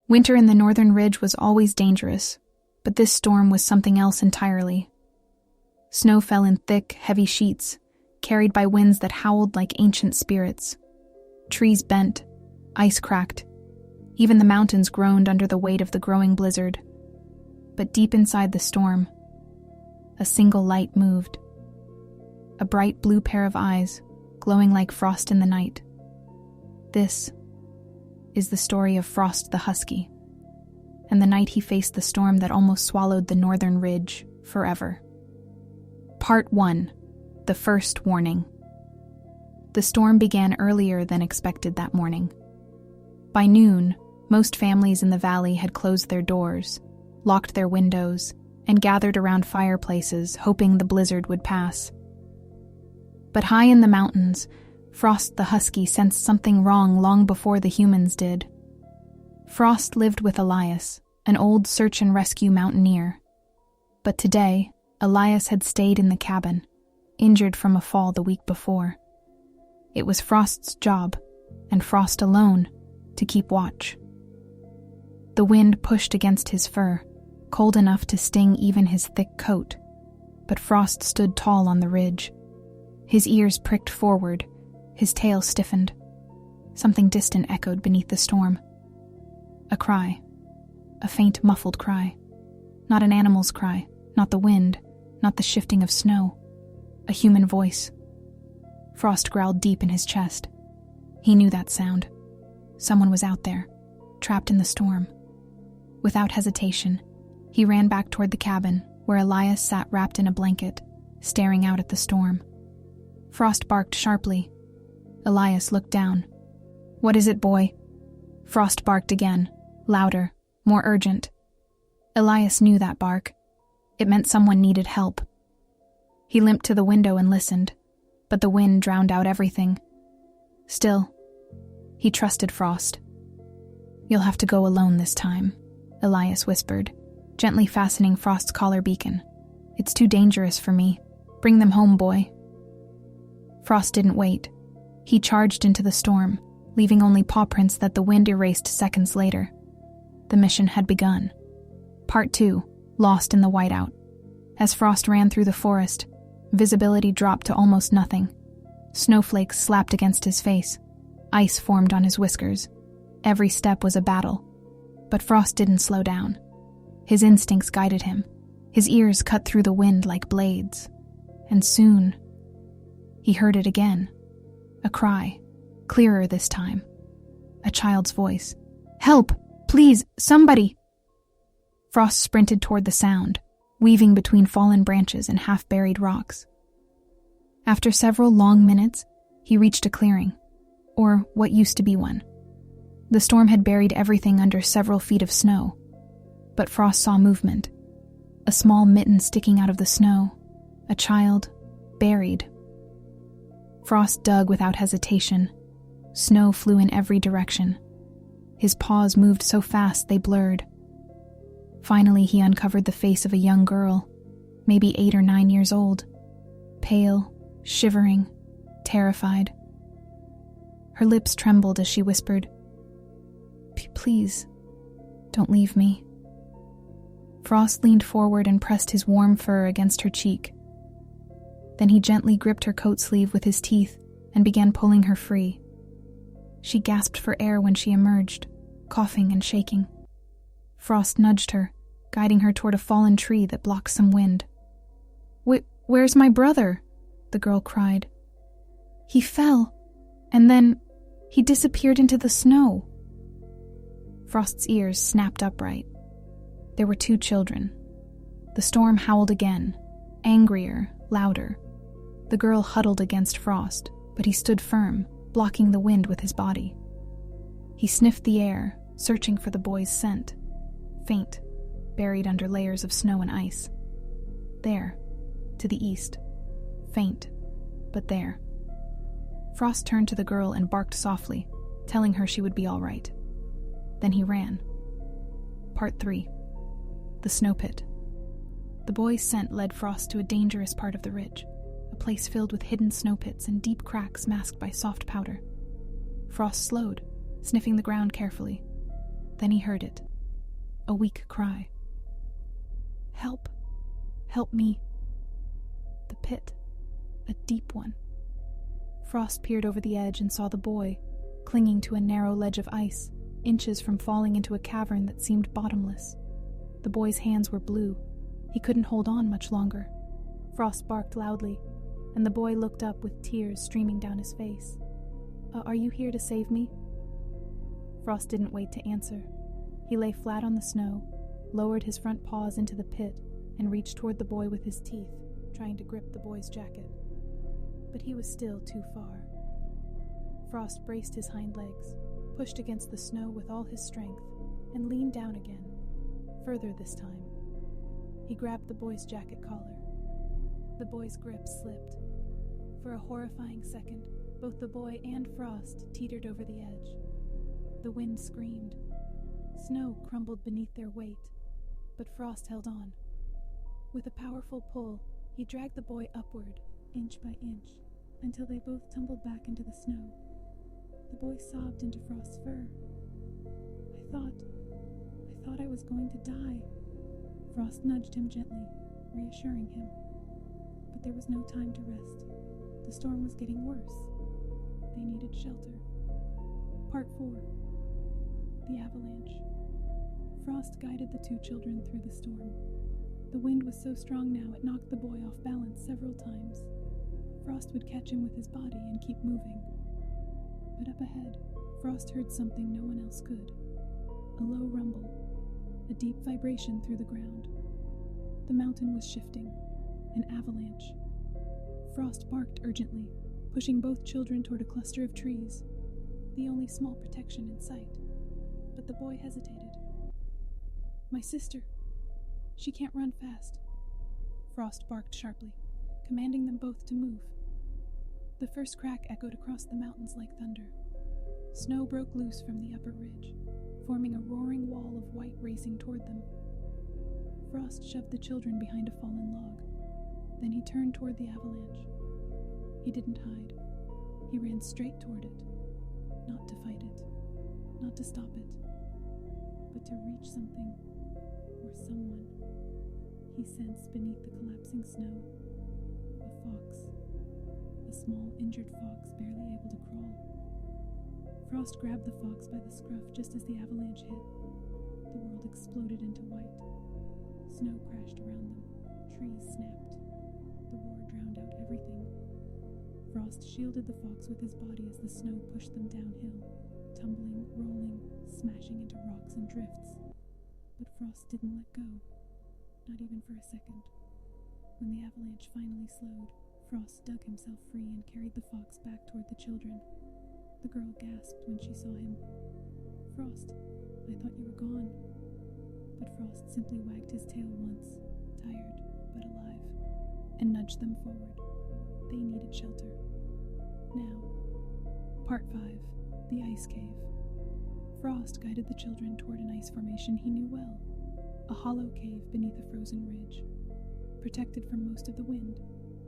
Winter in the northern ridge was always dangerous, but this storm was something else entirely. Snow fell in thick, heavy sheets, carried by winds that howled like ancient spirits. Trees bent, ice cracked. Even the mountains groaned under the weight of the growing blizzard. But deep inside the storm, a single light moved. A bright blue pair of eyes, glowing like frost in the night. This is the story of Frost the Husky, and the night he faced the storm that almost swallowed the northern ridge forever. Part 1. The First Warning. The storm began earlier than expected that morning. By noon, most families in the valley had closed their doors, locked their windows, and gathered around fireplaces, hoping the blizzard would pass. But high in the mountains, Frost the Husky sensed something wrong long before the humans did. Frost lived with Elias, an old search and rescue mountaineer. But today, Elias had stayed in the cabin, injured from a fall the week before. It was Frost's job, and Frost alone, to keep watch. The wind pushed against his fur, cold enough to sting even his thick coat, but Frost stood tall on the ridge. His ears pricked forward, his tail stiffened. Something distant echoed beneath the storm. A cry. A faint, muffled cry. Not an animal's cry, not the wind, not the shifting of snow. A human voice. Frost growled deep in his chest. He knew that sound. Someone was out there, trapped in the storm. Without hesitation, he ran back toward the cabin, where Elias sat wrapped in a blanket, staring out at the storm. Frost barked sharply. Elias looked down. "What is it, boy?" Frost barked again, louder, more urgent. Elias knew that bark. It meant someone needed help. He limped to the window and listened, but the wind drowned out everything. Still, he trusted Frost. "You'll have to go alone this time," Elias whispered, gently fastening Frost's collar beacon. "It's too dangerous for me. Bring them home, boy." Frost didn't wait. He charged into the storm, leaving only paw prints that the wind erased seconds later. The mission had begun. Part 2, Lost in the Whiteout. As Frost ran through the forest, visibility dropped to almost nothing. Snowflakes slapped against his face. Ice formed on his whiskers. Every step was a battle. But Frost didn't slow down. His instincts guided him. His ears cut through the wind like blades. And soon, he heard it again. A cry, clearer this time. A child's voice. "Help! Please, somebody!" Frost sprinted toward the sound, weaving between fallen branches and half-buried rocks. After several long minutes, he reached a clearing, or what used to be one. The storm had buried everything under several feet of snow, but Frost saw movement. A small mitten sticking out of the snow. A child, buried. Frost dug without hesitation. Snow flew in every direction. His paws moved so fast they blurred. Finally, he uncovered the face of a young girl, maybe 8 or 9 years old. Pale, shivering, terrified. Her lips trembled as she whispered, "Please, don't leave me." Frost leaned forward and pressed his warm fur against her cheek. Then he gently gripped her coat sleeve with his teeth and began pulling her free. She gasped for air when she emerged, coughing and shaking. Frost nudged her, guiding her toward a fallen tree that blocked some wind. Where's my brother?" the girl cried. "He fell, and then he disappeared into the snow." Frost's ears snapped upright. There were 2 children. The storm howled again, angrier, louder. The girl huddled against Frost, but he stood firm, blocking the wind with his body. He sniffed the air, searching for the boy's scent. Faint, buried under layers of snow and ice. There, to the east. Faint, but there. Frost turned to the girl and barked softly, telling her she would be all right. Then he ran. Part 3. The Snow Pit. The boy's scent led Frost to a dangerous part of the ridge, a place filled with hidden snow pits and deep cracks masked by soft powder. Frost slowed, sniffing the ground carefully. Then he heard it. A weak cry. Help! Help me! The pit. A deep one. Frost peered over the edge and saw the boy, clinging to a narrow ledge of ice, inches from falling into a cavern that seemed bottomless. The boy's hands were blue. He couldn't hold on much longer. Frost barked loudly, and the boy looked up with tears streaming down his face. Are you here to save me?" Frost didn't wait to answer. He lay flat on the snow, lowered his front paws into the pit, and reached toward the boy with his teeth, trying to grip the boy's jacket. But he was still too far. Frost braced his hind legs, pushed against the snow with all his strength, and leaned down again, further this time. He grabbed the boy's jacket collar. The boy's grip slipped. For a horrifying second, both the boy and Frost teetered over the edge. The wind screamed. Snow crumbled beneath their weight, but Frost held on. With a powerful pull, he dragged the boy upward, inch by inch, until they both tumbled back into the snow. The boy sobbed into Frost's fur. I thought I was going to die." Frost nudged him gently, reassuring him. But there was no time to rest. The storm was getting worse. They needed shelter. Part 4. The Avalanche. Frost guided the two children through the storm. The wind was so strong now it knocked the boy off balance several times. Frost would catch him with his body and keep moving. But up ahead, Frost heard something no one else could. A low rumble, a deep vibration through the ground. The mountain was shifting. An avalanche. Frost barked urgently, pushing both children toward a cluster of trees, the only small protection in sight. But the boy hesitated. "My sister. She can't run fast." Frost barked sharply, commanding them both to move. The first crack echoed across the mountains like thunder. Snow broke loose from the upper ridge, forming a roaring wall of white racing toward them. Frost shoved the children behind a fallen log. Then he turned toward the avalanche. He didn't hide. He ran straight toward it, not to fight it, not to stop it, but to reach something or someone. He sensed beneath the collapsing snow a fox, a small injured fox barely able to crawl. Frost grabbed the fox by the scruff just as the avalanche hit. The world exploded into white. Snow crashed around them. Trees snapped. The war drowned out everything. Frost shielded the fox with his body as the snow pushed them downhill, tumbling, rolling, smashing into rocks and drifts. But Frost didn't let go, not even for a second. When the avalanche finally slowed, Frost dug himself free and carried the fox back toward the children. The girl gasped when she saw him. "Frost, I thought you were gone." But Frost simply wagged his tail once, tired but alive, and nudged them forward. They needed shelter. Now. Part 5. The Ice Cave. Frost guided the children toward an ice formation he knew well, a hollow cave beneath a frozen ridge, protected from most of the wind,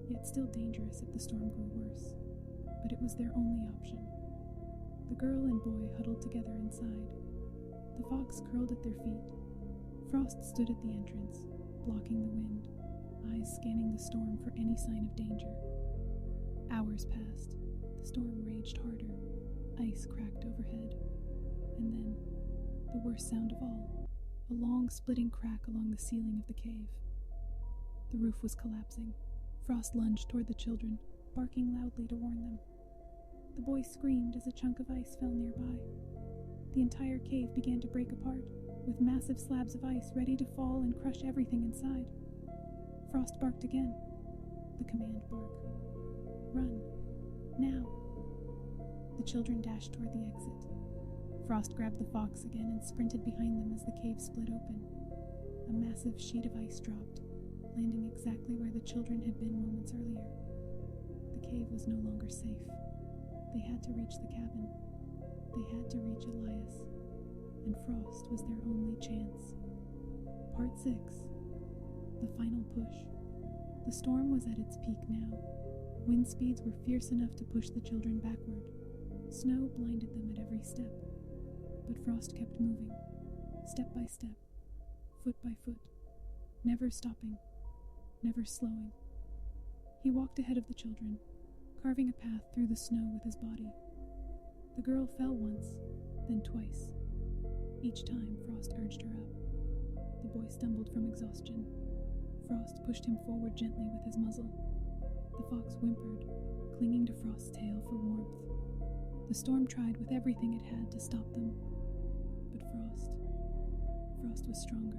yet still dangerous if the storm grew worse. But it was their only option. The girl and boy huddled together inside. The fox curled at their feet. Frost stood at the entrance, blocking the wind, eyes scanning the storm for any sign of danger. Hours passed. The storm raged harder. Ice cracked overhead. And then, the worst sound of all, a long splitting crack along the ceiling of the cave. The roof was collapsing. Frost lunged toward the children, barking loudly to warn them. The boy screamed as a chunk of ice fell nearby. The entire cave began to break apart, with massive slabs of ice ready to fall and crush everything inside. Frost barked again. The command bark. "Run. Now." The children dashed toward the exit. Frost grabbed the fox again and sprinted behind them as the cave split open. A massive sheet of ice dropped, landing exactly where the children had been moments earlier. The cave was no longer safe. They had to reach the cabin. They had to reach Elias, and Frost was their only chance. Part 6. The final push. The storm was at its peak now. Wind speeds were fierce enough to push the children backward. Snow blinded them at every step. But Frost kept moving, step by step, foot by foot, never stopping, never slowing. He walked ahead of the children, carving a path through the snow with his body. The girl fell once, then twice. Each time, Frost urged her up. The boy stumbled from exhaustion. Frost pushed him forward gently with his muzzle. The fox whimpered, clinging to Frost's tail for warmth. The storm tried with everything it had to stop them. But Frost was stronger.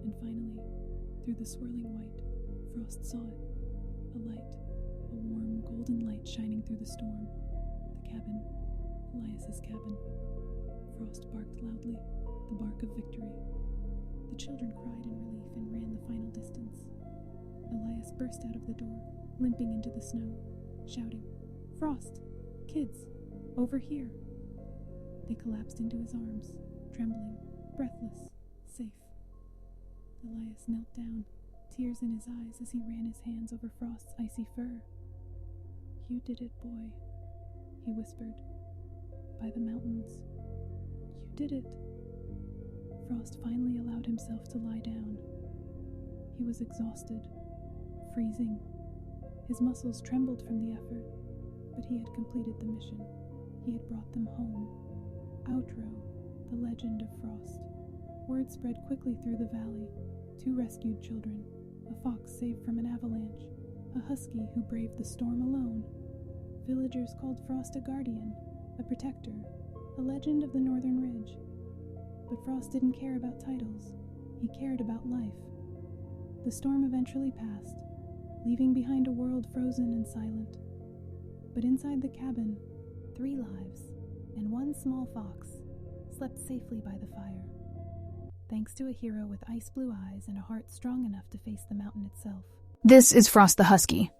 And finally, through the swirling white, Frost saw it. A light, a warm, golden light shining through the storm. The cabin, Elias's cabin. Frost barked loudly, the bark of victory. The children cried in relief and ran the final distance. Elias burst out of the door, limping into the snow, shouting, "Frost! Kids! Over here!" They collapsed into his arms, trembling, breathless, safe. Elias knelt down, tears in his eyes as he ran his hands over Frost's icy fur. "You did it, boy," he whispered. "By the mountains. You did it." Frost finally allowed himself to lie down. He was exhausted, freezing. His muscles trembled from the effort, but he had completed the mission. He had brought them home. Outro, the legend of Frost. Word spread quickly through the valley. 2 rescued children, a fox saved from an avalanche, a husky who braved the storm alone. Villagers called Frost a guardian, a protector, a legend of the northern ridge. But Frost didn't care about titles. He cared about life. The storm eventually passed, leaving behind a world frozen and silent. But inside the cabin, 3 lives and 1 small fox slept safely by the fire. Thanks to a hero with ice blue eyes and a heart strong enough to face the mountain itself. This is Frost the Husky.